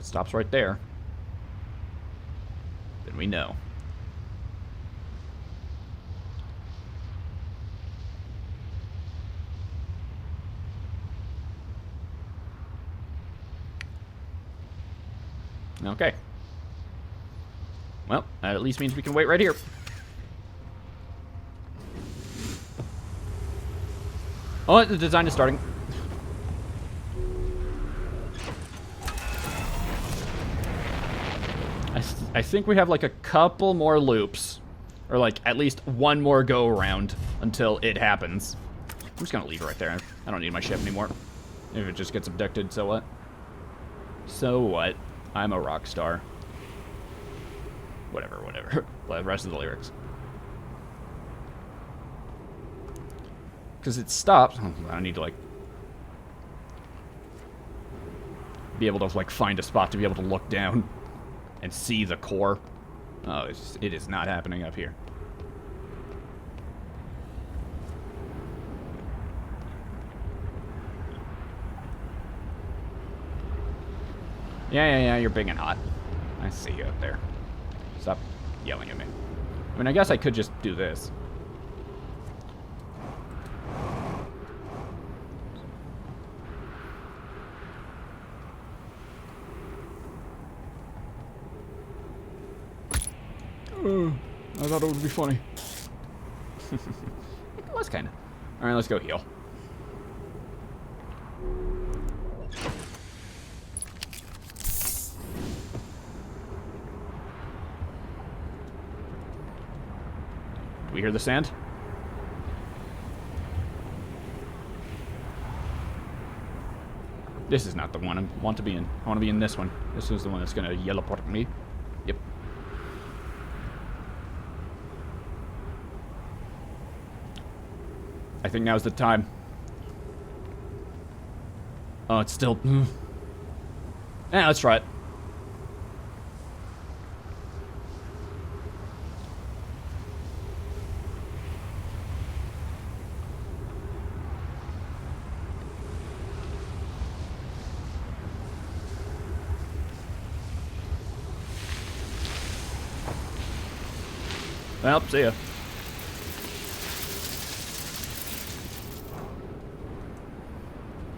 It stops right there. Then we know. Okay. Well, that at least means we can wait right here. Oh, the design is starting. I think we have like a couple more loops. Or like at least one more go around until it happens. I'm just gonna leave it right there. I don't need my ship anymore. If it just gets abducted, so what? So what? I'm a rock star. Whatever, whatever. The rest of the lyrics. Because it stops. I need to, like, be able to, like, find a spot to be able to look down and see the core. Oh, it is not happening up here. Yeah, you're big and hot. I see you up there. Stop yelling at me. I mean, I guess I could just do this. I thought it would be funny. It was kind of. Alright, let's go heal. Do we hear the sand? This is not the one I want to be in. I want to be in this one. This is the one that's going to teleport me. Yep. I think now's the time. Oh, it's still... Yeah, let's try it. Well, see ya.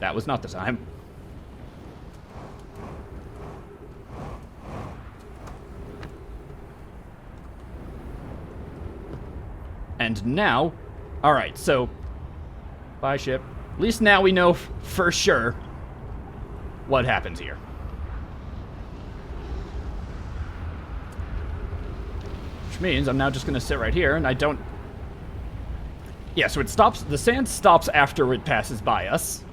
That was not the time. And now... Alright, so... Bye, ship. At least now we know for sure what happens here. Which means I'm now just going to sit right here, and I don't... Yeah, so it stops... The sand stops after it passes by us.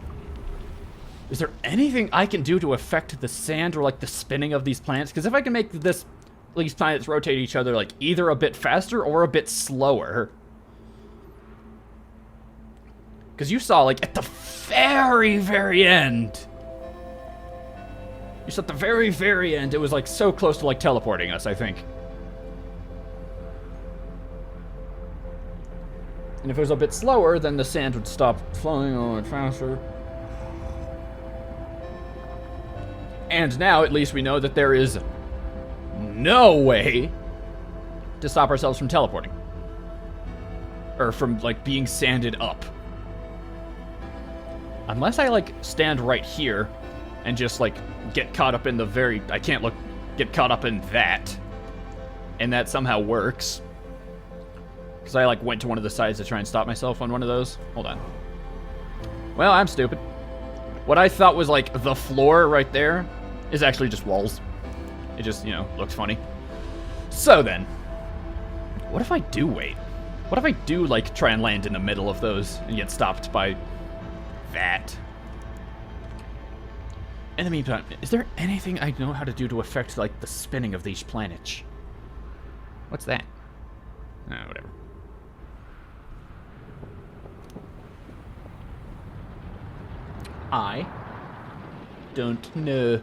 Is there anything I can do to affect the sand or, like, the spinning of these planets? Because if I can make these planets rotate each other, like, either a bit faster or a bit slower... Because you saw, like, at the very, very end... You saw at the very, very end, it was, like, so close to, like, teleporting us, I think. And if it was a bit slower, then the sand would stop flowing a little faster. And now, at least we know that there is no way to stop ourselves from teleporting. Or from, like, being sanded up. Unless I, like, stand right here and just, like, get caught up in the very... I can't get caught up in that. And that somehow works. Because I, like, went to one of the sides to try and stop myself on one of those. Hold on. Well, I'm stupid. What I thought was, like, the floor right there is actually just walls. It just, you know, looks funny. So then, what if I do wait? What if I do, like, try and land in the middle of those and get stopped by that? In the meantime, is there anything I know how to do to affect, like, the spinning of these planets? What's that? Whatever. I don't know.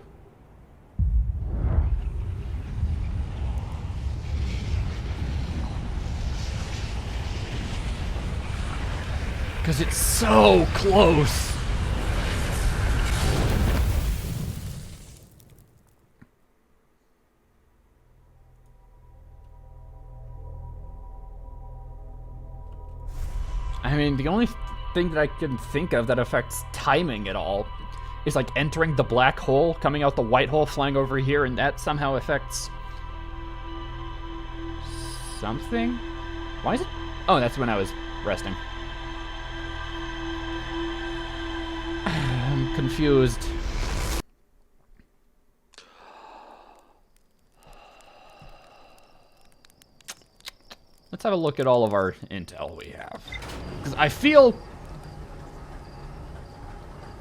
Because it's so close. I mean, the only thing that I can think of that affects timing at all is like entering the black hole, coming out the white hole, flying over here, and that somehow affects something? Why is it? Oh, that's when I was resting. I'm confused. Let's have a look at all of our intel we have. Because I feel...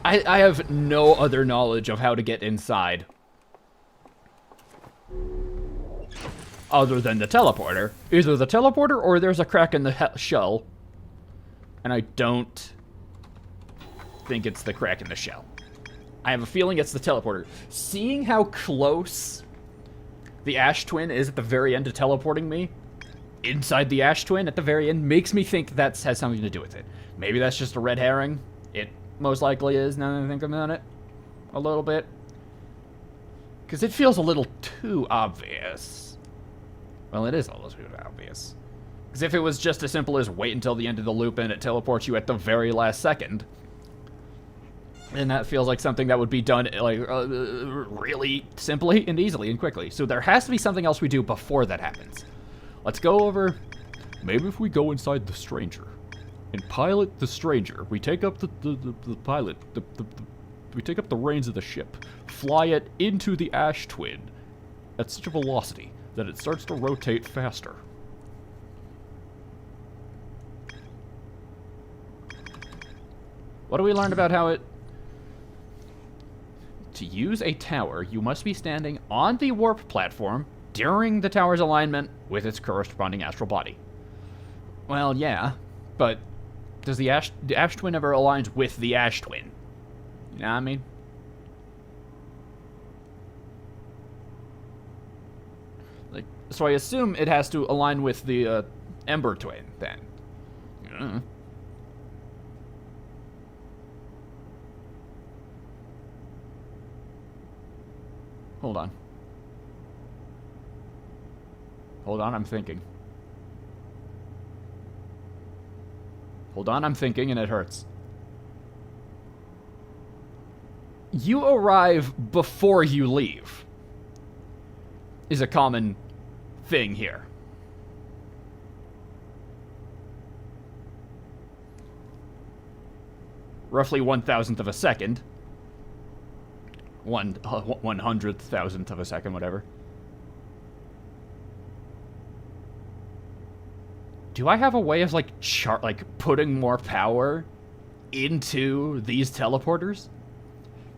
I have no other knowledge of how to get inside. Other than the teleporter. Either the teleporter or there's a crack in the shell. And I don't think it's the crack in the shell. I have a feeling it's the teleporter. Seeing how close the Ash Twin is at the very end of teleporting me, inside the Ash Twin at the very end, makes me think that has something to do with it. Maybe that's just a red herring. It most likely is, now that I think about it. A little bit. Because it feels a little too obvious. Well, it is a little too obvious. Because if it was just as simple as wait until the end of the loop and it teleports you at the very last second, then that feels like something that would be done like really simply and easily and quickly. So there has to be something else we do before that happens. Let's go over... Maybe if we go inside the Stranger and pilot the Stranger, we take up the pilot, we take up the reins of the ship, fly it into the Ash Twin at such a velocity that it starts to rotate faster. What do we learn about how it... To use a tower, you must be standing on the warp platform during the tower's alignment with its corresponding astral body. Well, yeah, but does the Ash Twin ever aligns with the Ash Twin? You know what I mean? Like, so I assume it has to align with the Ember Twin, then. Hold on. Hold on, I'm thinking. Hold on, I'm thinking, and it hurts. You arrive before you leave is a common thing here. Roughly 1,000th of a second. 1/100,000th of a second, whatever. Do I have a way of like putting more power into these teleporters?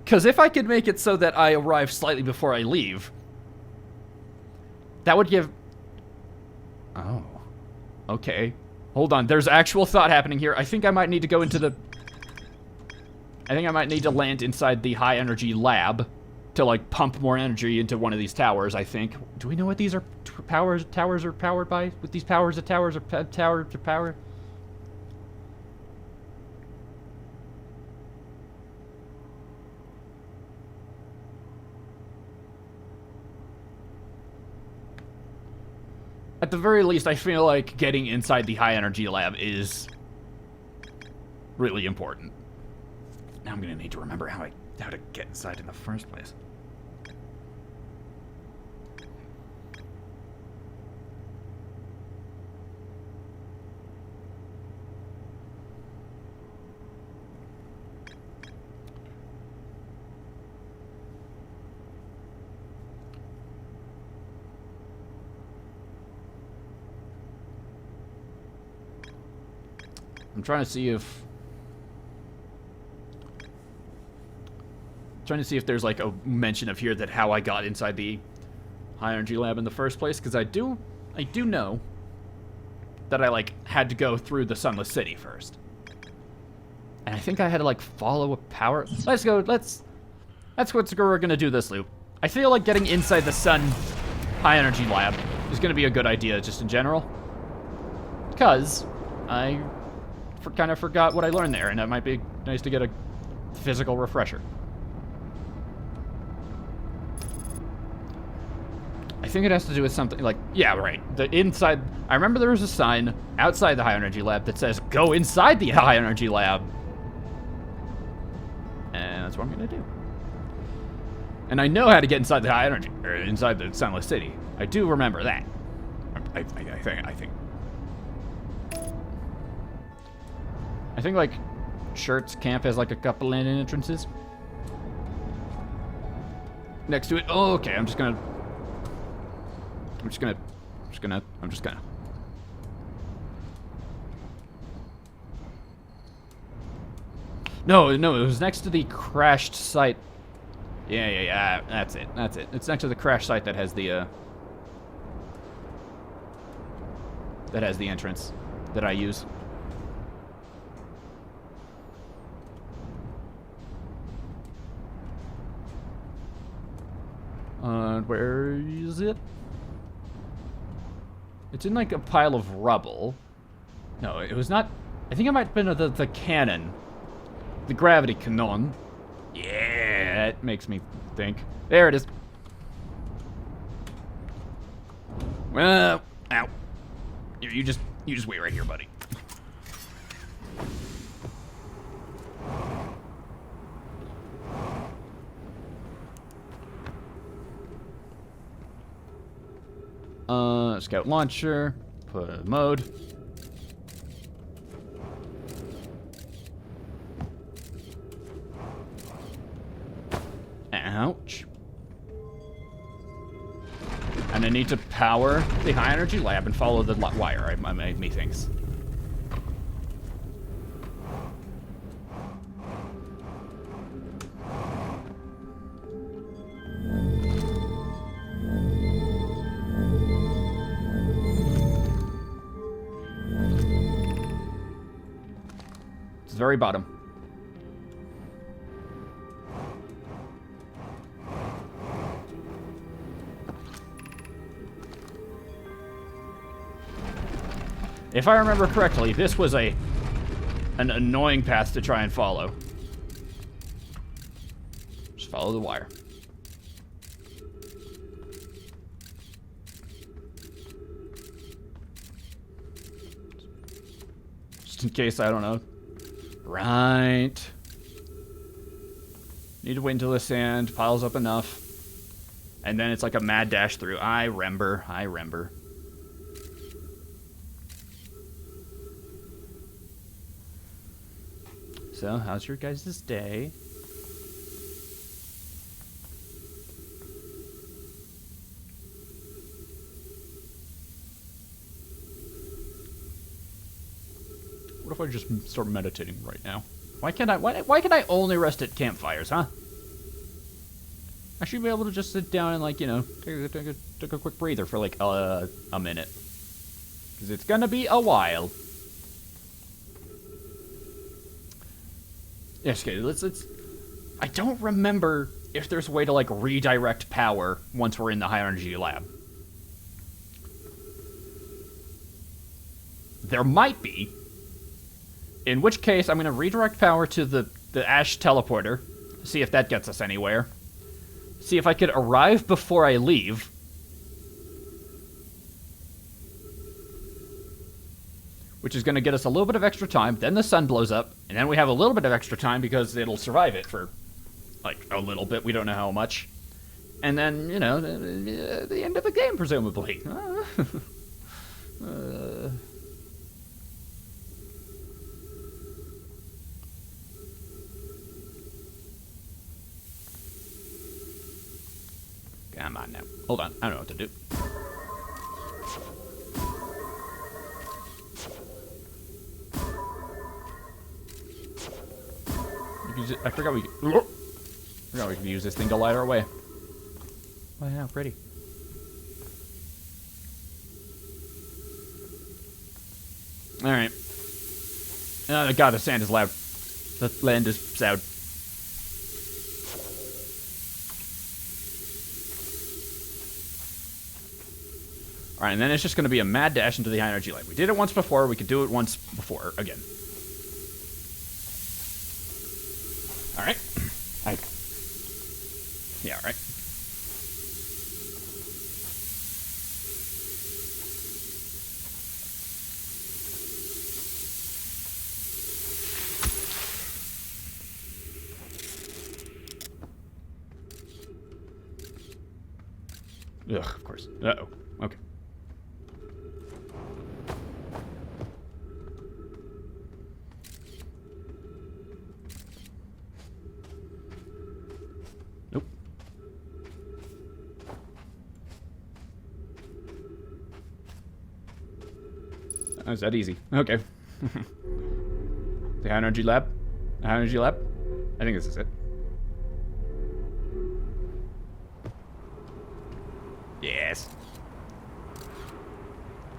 Because if I could make it so that I arrive slightly before I leave, that would give... Oh. Okay. Hold on, there's actual thought happening here. I think I might need to go into the... I think I might need to land inside the high energy lab to like pump more energy into one of these towers, I think. Do we know what these are towers are powered by? With these powers, the towers are tower to power? At the very least, I feel like getting inside the high energy lab is really important. Now I'm gonna need to remember how to get inside in the first place. I'm trying to see if... Trying to see if there's like a mention of here that how I got inside the high energy lab in the first place, because I do know that I like had to go through the Sunless City first, and I think I had to like follow a power. That's what we're gonna do this loop. I feel like getting inside the Sun high energy lab is gonna be a good idea just in general, because I kind of forgot what I learned there, and it might be nice to get a physical refresher. I I think it has to do with something like, yeah, right. The inside, I remember there was a sign outside the high energy lab that says, go inside the high energy lab. And that's what I'm gonna do. And I know how to get inside the high energy, or inside the Sunless City. I do remember that. I think like Shirts Camp has like a couple landing entrances next to it. Oh, okay. I'm just gonna. No, it was next to the crashed site. Yeah. That's it. It's next to the crash site that has the entrance that I use. Where is it? It's in like a pile of rubble. No, it was not. I think it might have been the cannon. The gravity cannon. Yeah, that makes me think. There it is. Well, ow. You just wait right here, buddy. Scout launcher. Put mode. Ouch. And I need to power the high energy lab and follow the wire, methinks. It's the very bottom. If I remember correctly, this was an annoying path to try and follow. Just follow the wire. Just in case, I don't know. Right. Need to wait until the sand piles up enough. And then it's like a mad dash through. I remember. So, how's your guys' day? What if I just start meditating right now? Why can't I only rest at campfires, huh? I should be able to just sit down and, like, you know, take a quick breather for, like, a minute. Because it's gonna be a while. Yes, okay, let's... I don't remember if there's a way to, like, redirect power once we're in the high energy lab. There might be. In which case, I'm going to redirect power to the Ash teleporter. See if that gets us anywhere. See if I could arrive before I leave. Which is going to get us a little bit of extra time. Then the sun blows up. And then we have a little bit of extra time because it'll survive it for, like, a little bit. We don't know how much. And then, you know, the end of the game, presumably. Come on now. Hold on. I don't know what to do. I forgot we could use this thing to light our way. Oh, yeah, pretty. Alright. Oh, God, the sand is loud. The land is loud. Alright, and then it's just going to be a mad dash into the high energy light. We did it once before. We could do it once before again. Alright. Yeah, alright. Ugh, of course. Uh-oh. Okay. Nope. Oh, is that easy? Okay. The high energy lab? The high energy lab? I think this is it. Yes.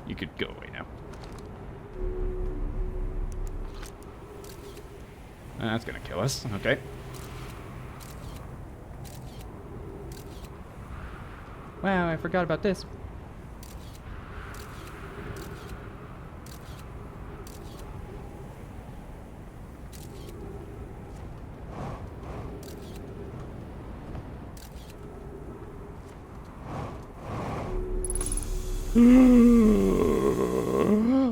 You could go away now. That's gonna kill us. Okay. Wow, I forgot about this.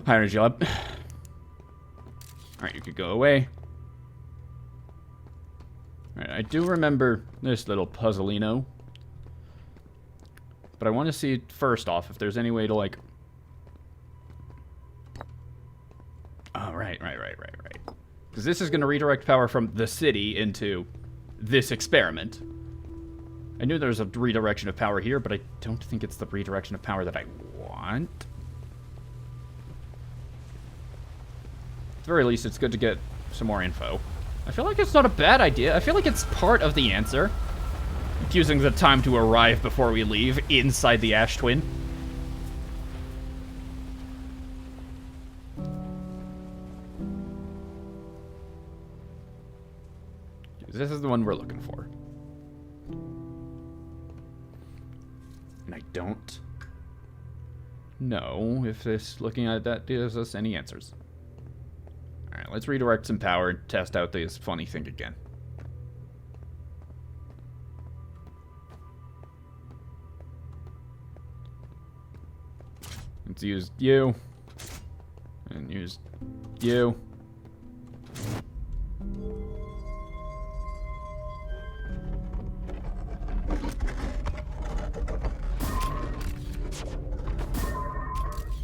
High energy lab. Alright, you could go away. Alright, I do remember this little puzzleino. But I want to see, first off, if there's any way to, like... Oh, right. Because this is going to redirect power from the city into this experiment. I knew there was a redirection of power here, but I don't think it's the redirection of power that I want. At the very least, it's good to get some more info. I feel like it's not a bad idea. I feel like it's part of the answer. Using the time to arrive before we leave inside the Ash Twin. This is the one we're looking for. And I don't know if this, looking at that, gives us any answers. Alright, let's redirect some power and test out this funny thing again. Let's use you. And use you.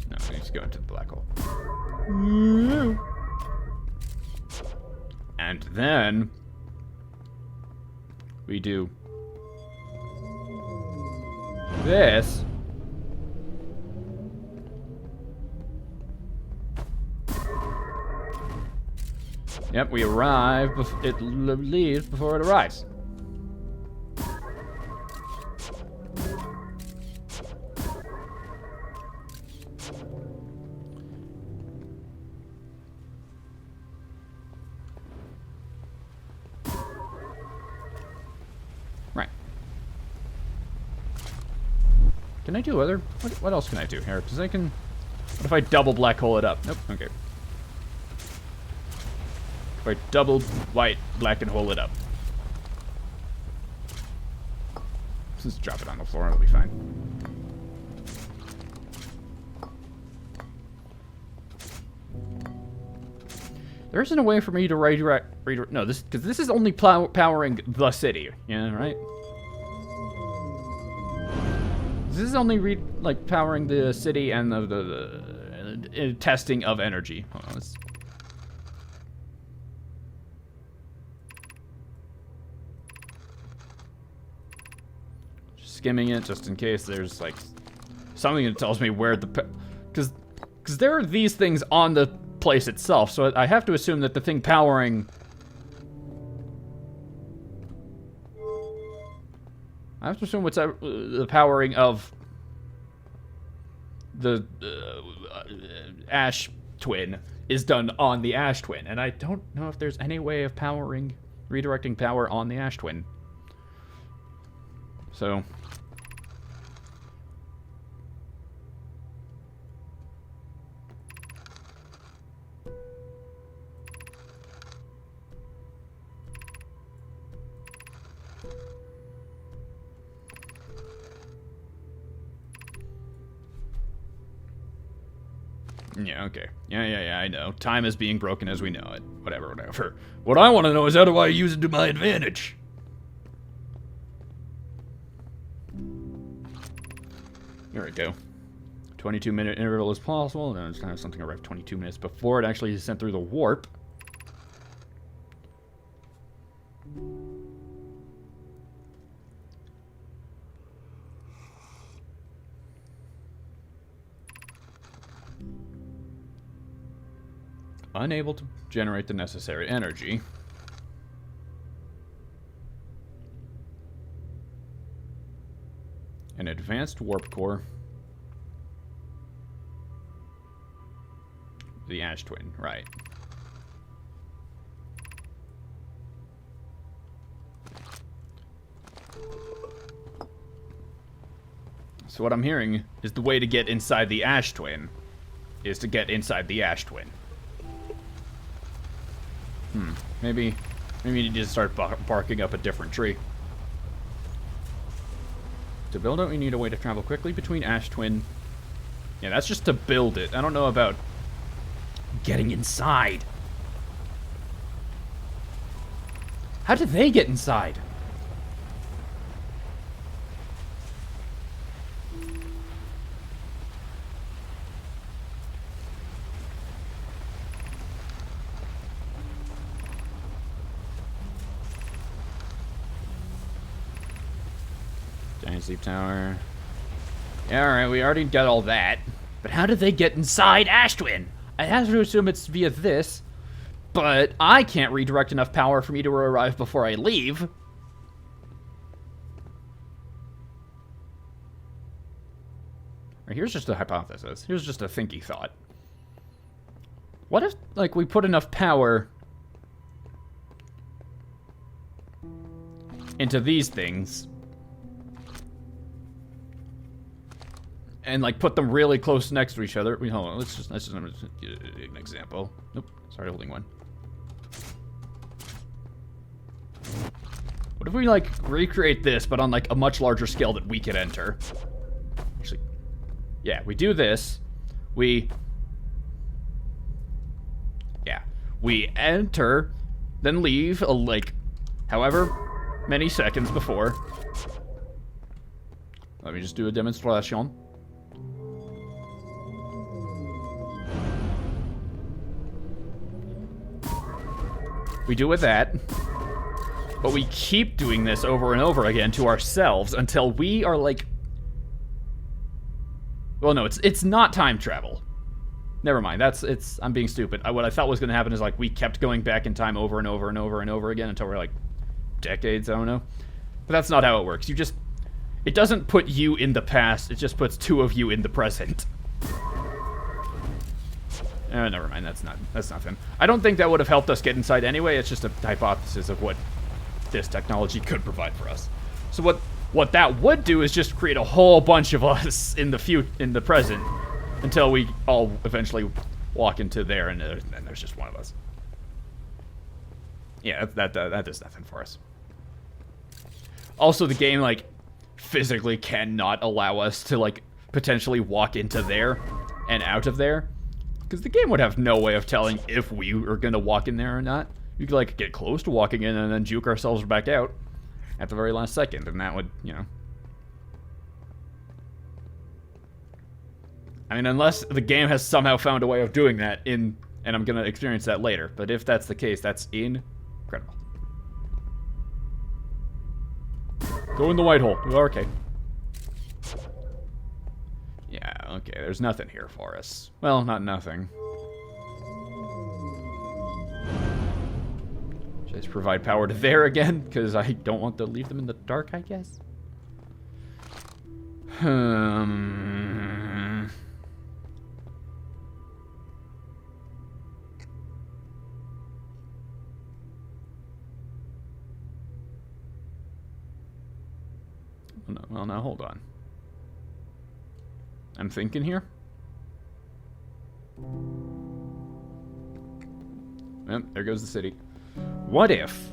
No, let's go into the black hole. And then we do this. Yep, we arrive, it leaves before it arrives. Right. Can I do other, what else can I do here? Because I can, what if I double black hole it up? Nope, okay. If I double white, black, and hole it up. Just drop it on the floor, it'll be fine. There isn't a way for me to redirect no, because this is only powering the city, yeah, right? This is only powering the city and the testing of energy. Hold on, let's... Skimming it just in case there's like something that tells me where the because there are these things on the place itself, so I have to assume that the thing powering what's the powering of the Ash Twin is done on the Ash Twin, and I don't know if there's any way of redirecting power on the Ash Twin. So yeah, okay. Yeah, I know. Time is being broken as we know it. Whatever. What I want to know is how do I use it to my advantage? There we go. 22-minute interval is possible, and then it's kind of something arrive 22 minutes before it actually is sent through the warp. Unable to generate the necessary energy. An advanced warp core. The Ash Twin, right. So what I'm hearing is the way to get inside the Ash Twin is to get inside the Ash Twin. Maybe you need to start barking up a different tree. To build it, we need a way to travel quickly between Ash Twin. Yeah, that's just to build it. I don't know about getting inside. How did they get inside? Giant Sleep Tower. Yeah, alright, we already got all that. But how did they get inside Ash Twin? I have to assume it's via this, but I can't redirect enough power for me to arrive before I leave. Right, here's just a hypothesis. Here's just a thinky thought. What if, like, we put enough power into these things and, like, put them really close next to each other? Wait, hold on. Let's just get an example. Nope. Sorry, holding one. What if we, like, recreate this, but on, like, a much larger scale that we could enter? Actually, yeah, we do this. We enter, then leave, like, however many seconds before. Let me just do a demonstration. We do with that, but we keep doing this over and over again to ourselves until we are like... Well, no, it's not time travel. Never mind, I'm being stupid. What I thought was going to happen is, like, we kept going back in time over and over and over and over again until we're, like, decades, I don't know. But that's not how it works. It doesn't put you in the past, it just puts two of you in the present. Never mind, that's nothing. I don't think that would have helped us get inside anyway, it's just a hypothesis of what this technology could provide for us. So what that would do is just create a whole bunch of us in the present, until we all eventually walk into there and then there's just one of us. Yeah, that does nothing for us. Also, the game, like, physically cannot allow us to, like, potentially walk into there and out of there. Because the game would have no way of telling if we are going to walk in there or not. We could, like, get close to walking in and then juke ourselves back out at the very last second. And that would, you know... I mean, unless the game has somehow found a way of doing that and I'm going to experience that later. But if that's the case, that's incredible. Go in the white hole. Oh, okay. Yeah, okay, there's nothing here for us. Well, not nothing. Should I just provide power to there again? Because I don't want to leave them in the dark, I guess. Well, now, hold on. I'm thinking here. Yep, there goes the city. What if,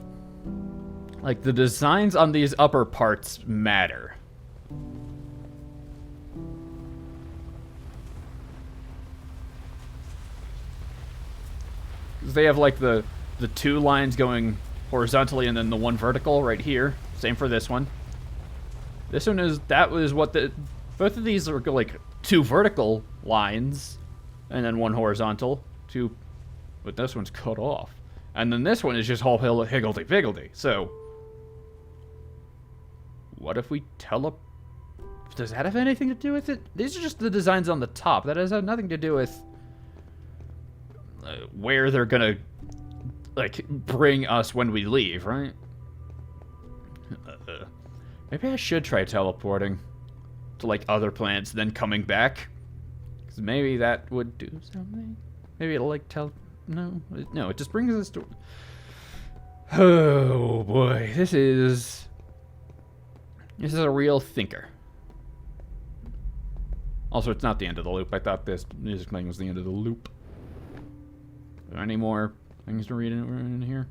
like, the designs on these upper parts matter? They have, like, the two lines going horizontally and then the one vertical right here. Same for this one. This one is, that was what Both of these are like 2 vertical lines, and then 1 horizontal. 2, but this one's cut off, and then this one is just all higgledy-piggledy. So, what if we Does that have anything to do with it? These are just the designs on the top. That has nothing to do with where they're gonna like bring us when we leave, right? Maybe I should try teleporting to like other planets, then coming back, because maybe that would do something. Maybe it'll like no, it just brings us to. Oh boy, this is a real thinker. Also, it's not the end of the loop. I thought this music thing was the end of the loop. Are there any more things to read in here?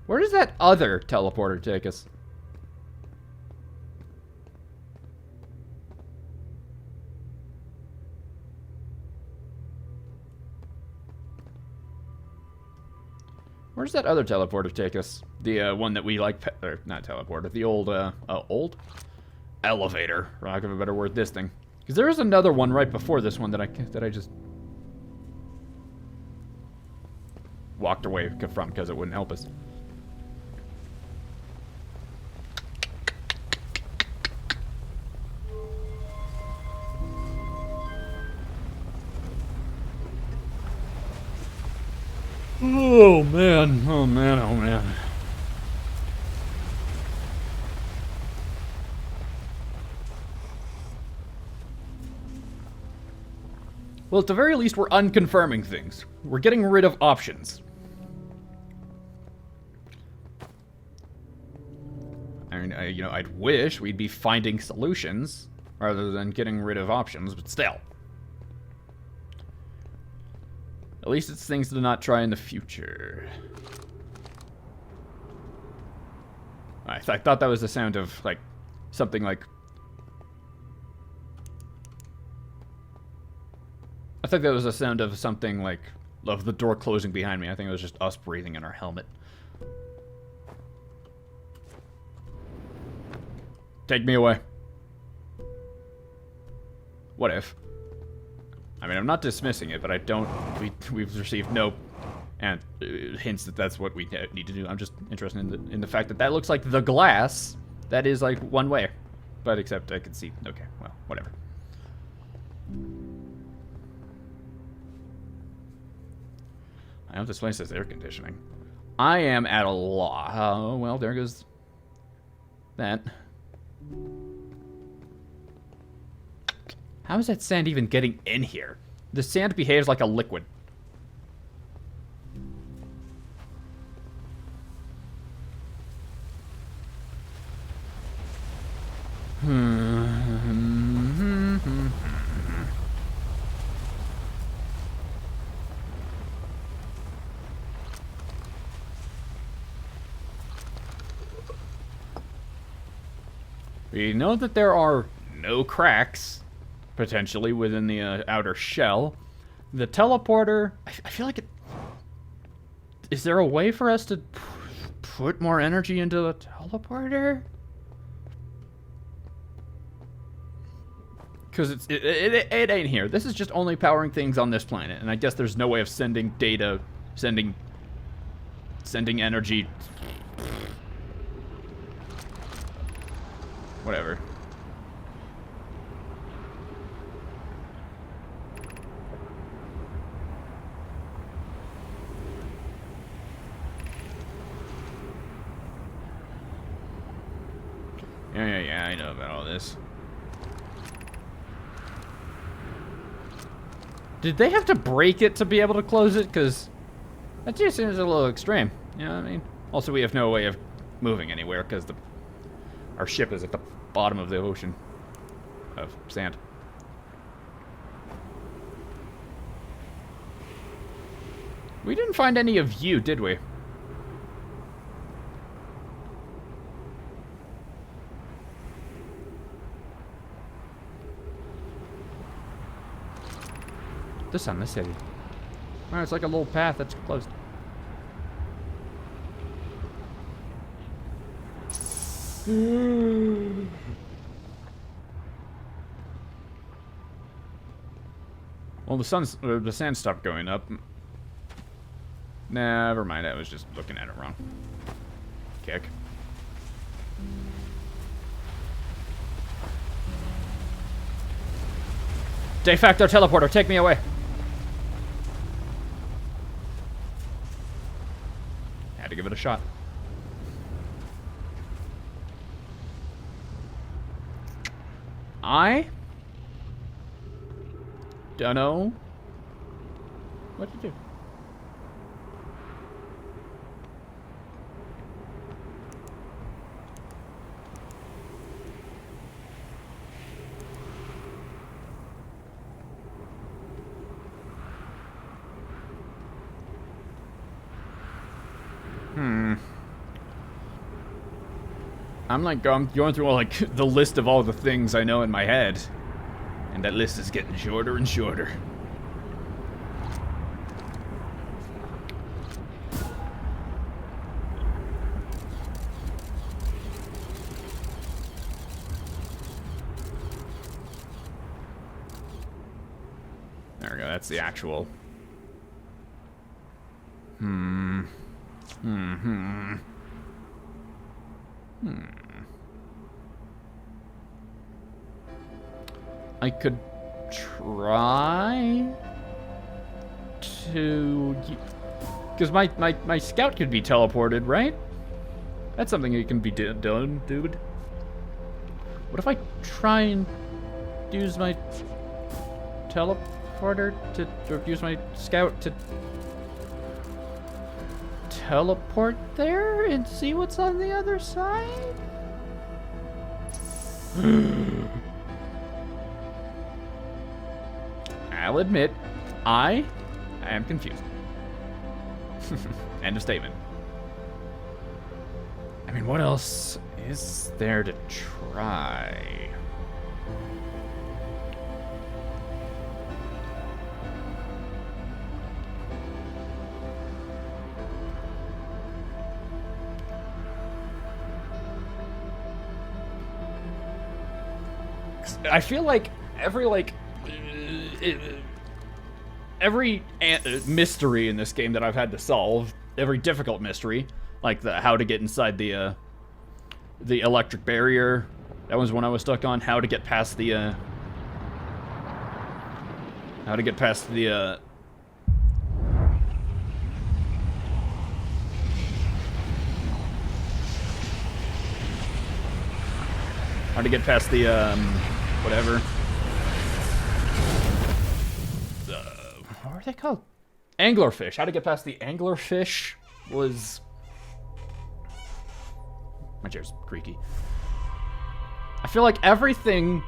Where does that other teleporter take us? Where does that other teleporter take us? The one that we like, or not teleporter, the old elevator, for lack of a better word, this thing. Because there is another one right before this one that I just walked away from because it wouldn't help us. Oh man, oh man, oh man. Well, at the very least, we're unconfirming things. We're getting rid of options. I mean, I'd wish we'd be finding solutions rather than getting rid of options, but still. At least it's things to not try in the future. I thought that was the sound of, like, something like... I think that was the sound of something like, of the door closing behind me. I think it was just us breathing in our helmet. Take me away. What if? I mean, I'm not dismissing it, but I don't... We've received no hints that that's what we need to do. I'm just interested in the fact that that looks like the glass that is, like, one way. But except I can see... Okay, well, whatever. I hope this place has air conditioning. I am at a loss. Oh, well, there goes that. How is that sand even getting in here? The sand behaves like a liquid. We know that there are no cracks, potentially, within the outer shell. The teleporter, I feel like it... Is there a way for us to put more energy into the teleporter? Because it ain't here. This is just only powering things on this planet, and I guess there's no way of sending data, sending energy... Whatever. Yeah, I know about all this. Did they have to break it to be able to close it? Because that just seems a little extreme. You know what I mean? Also, we have no way of moving anywhere because our ship is at the bottom of the ocean of sand. We didn't find any of you, did we? The sun, the city. Oh, it's like a little path that's closed. Well, the sand stopped going up. Never mind, I was just looking at it wrong. Kick. De facto teleporter, take me away. Had to give it a shot. I don't know what to do. I'm like going through all like the list of all the things I know in my head, and that list is getting shorter and shorter. There we go. That's the actual. I could try to... Because my scout could be teleported, right? That's something that can be done, dude. What if I try and use my teleporter to... Or use my scout to... teleport there and see what's on the other side? I'll admit, I am confused. End of statement. I mean, what else is there to try? I feel like every mystery in this game that I've had to solve, every difficult mystery, like how to get inside the electric barrier, that was one I was stuck on. How to get past the whatever. What are they called? Anglerfish. How to get past the anglerfish was... My chair's creaky. I feel like everything,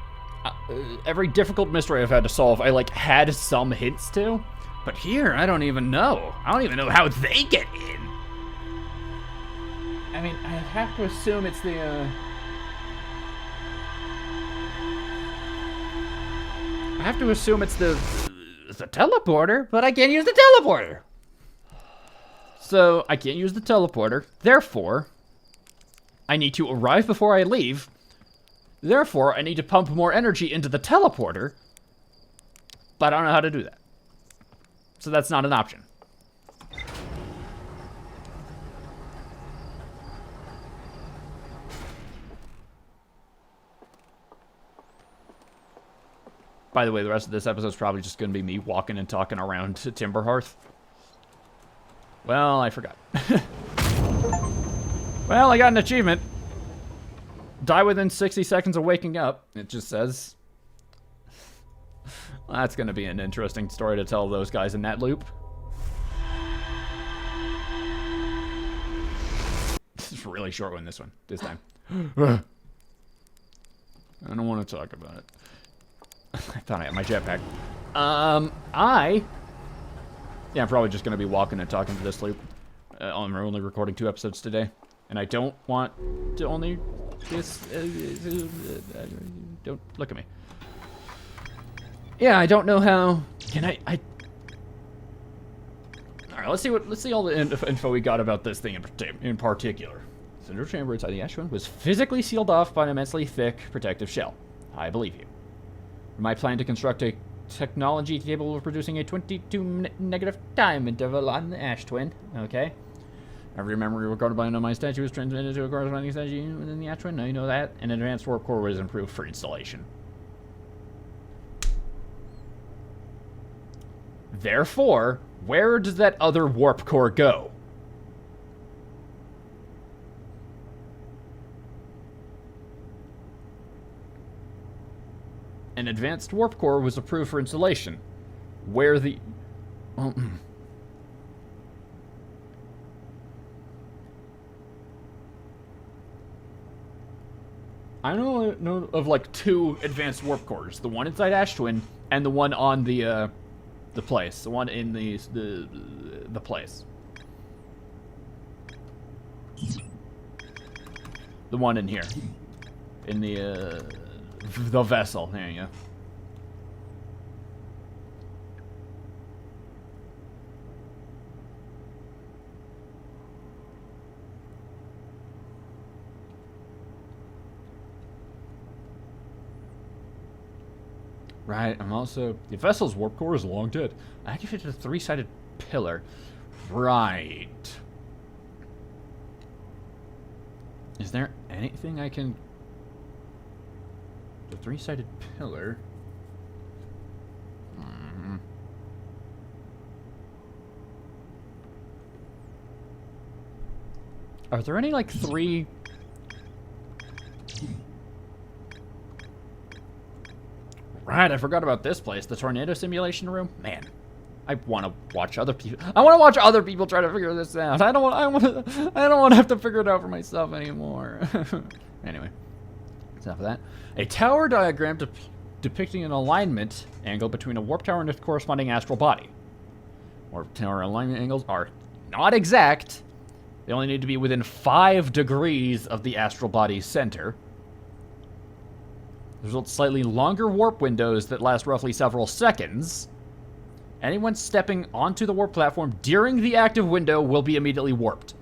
every difficult mystery I've had to solve, I like had some hints to. But here, I don't even know. I don't even know how they get in. I mean, I have to assume it's the, I have to assume it's the teleporter, but I can't use the teleporter. So I can't use the teleporter. Therefore, I need to arrive before I leave. Therefore, I need to pump more energy into the teleporter. But I don't know how to do that. So that's not an option. By the way, the rest of this episode is probably just going to be me walking and talking around Timberhearth. Well, I forgot. Well, I got an achievement. Die within 60 seconds of waking up, it just says. Well, that's going to be an interesting story to tell those guys in that loop. This is a really short one, this time. I don't want to talk about it. I thought I had my jetpack. Yeah, I'm probably just going to be walking and talking to this loop. I'm only recording 2 episodes today. And I don't want to only... don't look at me. Yeah, I don't know how... Can I... Alright, let's see all the info we got about this thing in particular. The central chamber inside the Ashwin was physically sealed off by an immensely thick protective shell. I believe you. My plan to construct a technology capable of producing a 22-minute negative time interval on the Ash Twin. Okay. Every memory recorded by an unmined statue is transmitted to a corresponding statue within the Ash Twin. Now you know that. An advanced warp core was improved for installation. Therefore, where does that other warp core go? An advanced warp core was approved for installation. Where the... I know of like 2 advanced warp cores. The one inside Ash Twin and the one on the place. The one in the place. The one in here. In the vessel. There you go. Right, I'm also... The vessel's warp core is long dead. I activated a 3-sided pillar. Right. Is there anything I can... The 3-sided pillar... Are there any, like, 3... Right, I forgot about this place, the tornado simulation room. Man, I want to watch other people. I want to watch other people try to figure this out. I don't want to have to figure it out for myself anymore. Anyway, that's enough of that. A tower diagram depicting an alignment angle between a warp tower and its corresponding astral body. Warp tower alignment angles are not exact. They only need to be within 5 degrees of the astral body's center. Results slightly longer warp windows that last roughly several seconds. Anyone stepping onto the warp platform during the active window will be immediately warped.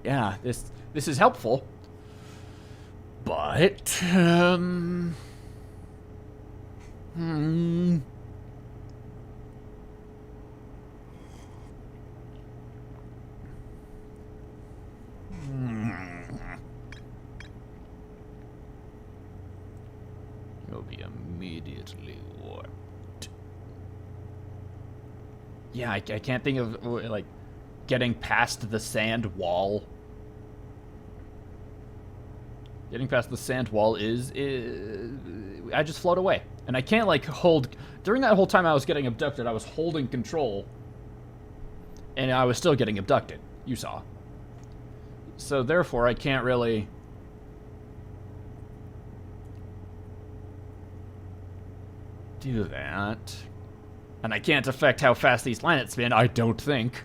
Yeah, this is helpful. But You'll be immediately warped. Yeah, I can't think of, like, getting past the sand wall. Getting past the sand wall is I just float away. And I can't, like, hold... During that whole time I was getting abducted, I was holding control. And I was still getting abducted. You saw. So, therefore, I can't really... do that. And I can't affect how fast these planets spin, I don't think.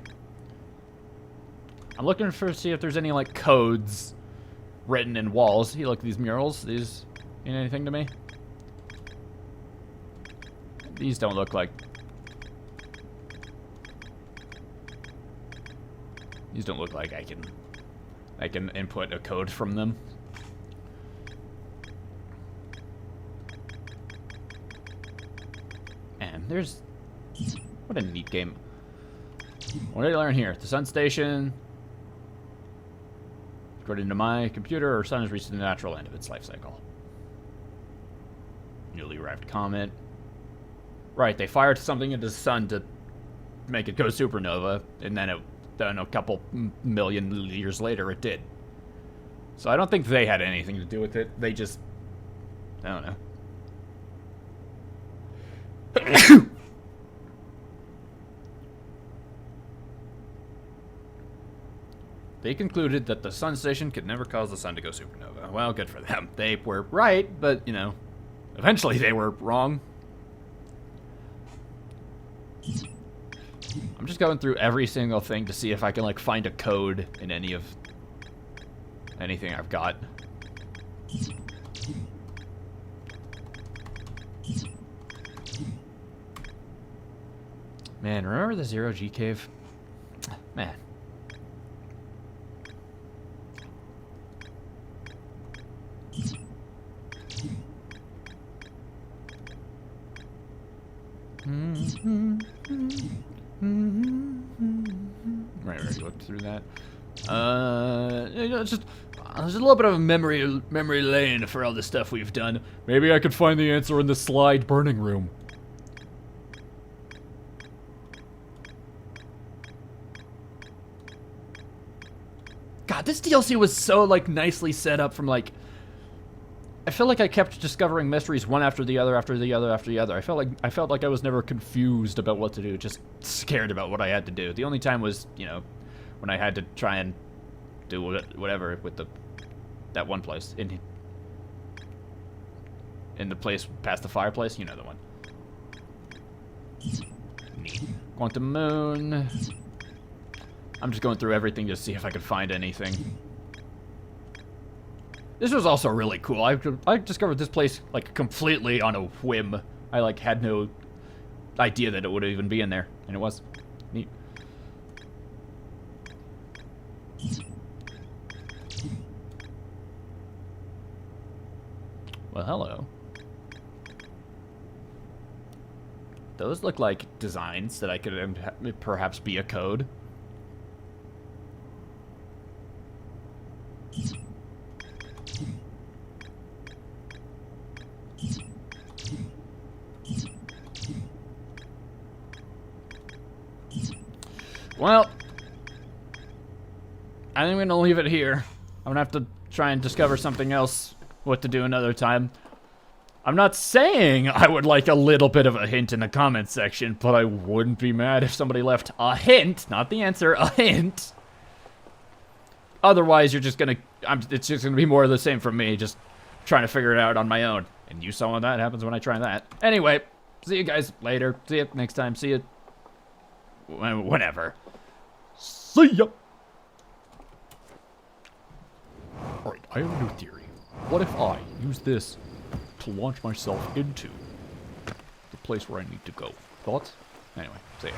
I'm looking for see if there's any, like, codes written in walls. Hey, look, these murals. These mean anything to me? These don't look like... These don't look like I can input a code from them. And there's... What a neat game. What did I learn here? The sun station... According to my computer, our sun has reached the natural end of its life cycle. Newly arrived comet. Right, they fired something into the sun to make it go supernova, and then a couple million years later it did. So I don't think they had anything to do with it. They just... I don't know. They concluded that the sun station could never cause the sun to go supernova. Well, good for them. They were right, but, you know, eventually they were wrong. I'm just going through every single thing to see if I can, like, find a code in anything I've got. Man, remember the Zero G cave? Man. Right, already looked through that. You know, just there's a little bit of a memory lane for all the stuff we've done. Maybe I could find the answer in the slide burning room. God, this DLC was so like nicely set up from like. I feel like I kept discovering mysteries one after the other, after the other, after the other. I felt like I was never confused about what to do, just scared about what I had to do. The only time was, you know, when I had to try and do whatever with that one place in the place past the fireplace. You know the one. Neat. Quantum Moon. I'm just going through everything to see if I could find anything. This was also really cool. I discovered this place, like, completely on a whim. I, like, had no idea that it would even be in there. And it was. Neat. Well, hello. Those look like designs that I could perhaps be a code. Well, I think I'm gonna leave it here. I'm gonna have to try and discover something else, what to do another time. I'm not saying I would like a little bit of a hint in the comments section, but I wouldn't be mad if somebody left a hint, not the answer, a hint. Otherwise, you're just gonna, it's just gonna be more of the same from me, just trying to figure it out on my own. And you saw when that happens when I try that. Anyway, see you guys later. See you next time. See you whenever. See ya! Alright, I have a new theory. What if I use this to launch myself into the place where I need to go? Thoughts? Anyway, see ya.